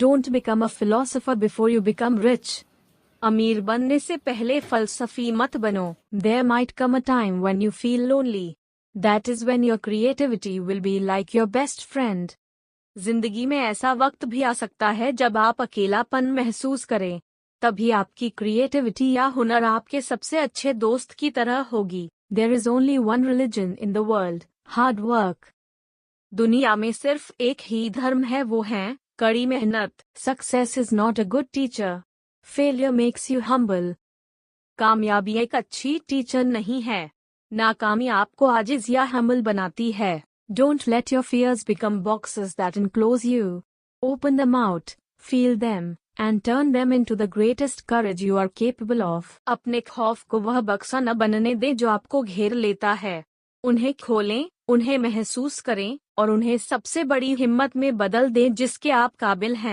Don't become a philosopher before you become rich. अमीर बनने से पहले फलसफी मत बनो. There might come a time when you feel lonely. That is when your creativity will be like your best friend. जिंदगी में ऐसा वक्त भी आ सकता है जब आप अकेलापन महसूस करें. तभी आपकी क्रिएटिविटी या हुनर आपके सबसे अच्छे दोस्त की तरह होगी. There is only one religion in the world, hard work. दुनिया में सिर्फ एक ही धर्म है, वो है कड़ी मेहनत. Success is not a good teacher. Failure makes you humble. कामयाबी एक अच्छी टीचर नहीं है. नाकामी आपको आजिज या हम्बल बनाती है. Don't let your fears become boxes that enclose you. Open them out, feel them, and turn them into the greatest courage you are capable of. अपने खौफ को वह बक्सा न बनने दें जो आपको घेर लेता है. उन्हें खोलें, उन्हें महसूस करें, और उन्हें सबसे बड़ी हिम्मत में बदल दें जिसके आप काबिल हैं.